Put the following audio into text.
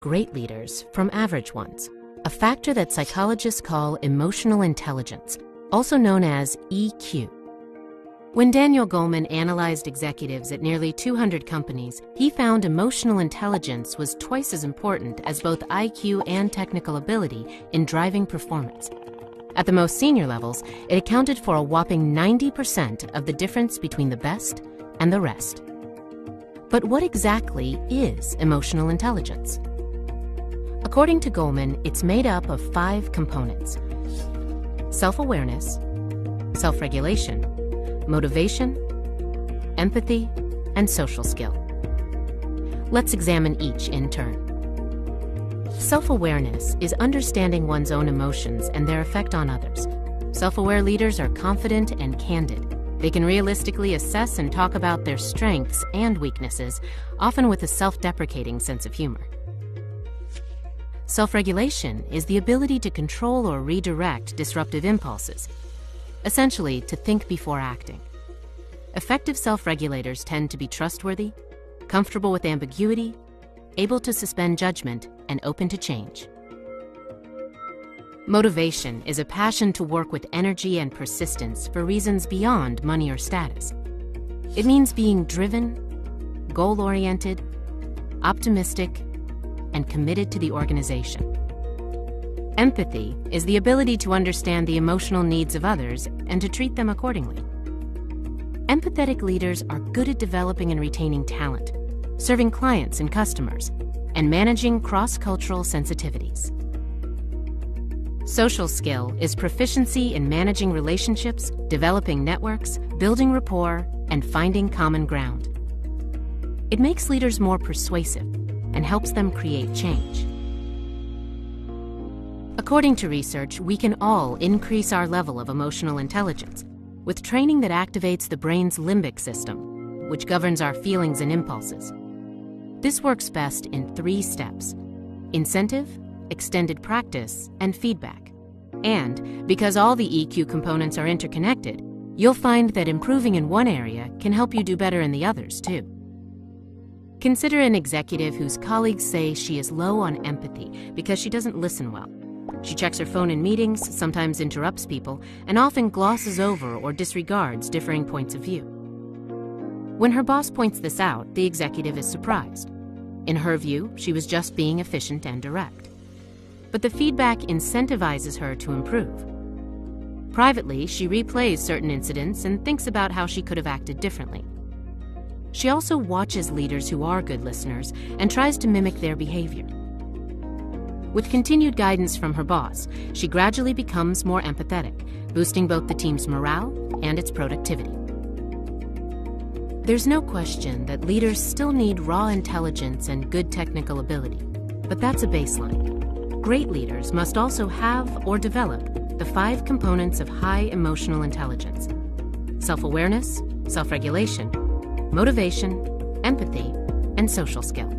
great leaders from average ones, a factor that psychologists call emotional intelligence, also known as EQ. When Daniel Goleman analyzed executives at nearly 200 companies, he found emotional intelligence was twice as important as both IQ and technical ability in driving performance. At the most senior levels, it accounted for a whopping 90% of the difference between the best and the rest. But what exactly is emotional intelligence? According to Goleman, it's made up of 5 components: self-awareness, self-regulation, motivation, empathy, and social skill. Let's examine each in turn. Self-awareness is understanding one's own emotions and their effect on others. Self-aware leaders are confident and candid. They can realistically assess and talk about their strengths and weaknesses, often with a self-deprecating sense of humor. Self-regulation is the ability to control or redirect disruptive impulses, essentially to think before acting. Effective self-regulators tend to be trustworthy, comfortable with ambiguity, able to suspend judgment, and open to change. Motivation is a passion to work with energy and persistence for reasons beyond money or status. It means being driven, goal-oriented, optimistic, and committed to the organization. Empathy is the ability to understand the emotional needs of others and to treat them accordingly. Empathetic leaders are good at developing and retaining talent, serving clients and customers, and managing cross-cultural sensitivities. Social skill is proficiency in managing relationships, developing networks, building rapport, and finding common ground. It makes leaders more persuasive and helps them create change. According to research, we can all increase our level of emotional intelligence with training that activates the brain's limbic system, which governs our feelings and impulses. This works best in 3 steps: incentive, extended practice, and feedback. And because all the EQ components are interconnected, you'll find that improving in one area can help you do better in the others too. Consider an executive whose colleagues say she is low on empathy because she doesn't listen well. She checks her phone in meetings, sometimes interrupts people, and often glosses over or disregards differing points of view. When her boss points this out, the executive is surprised. In her view, she was just being efficient and direct. But the feedback incentivizes her to improve. Privately, she replays certain incidents and thinks about how she could have acted differently. She also watches leaders who are good listeners and tries to mimic their behavior. With continued guidance from her boss, she gradually becomes more empathetic, boosting both the team's morale and its productivity. There's no question that leaders still need raw intelligence and good technical ability, but that's a baseline. Great leaders must also have or develop the 5 components of high emotional intelligence: self-awareness, self-regulation, motivation, empathy, and social skill.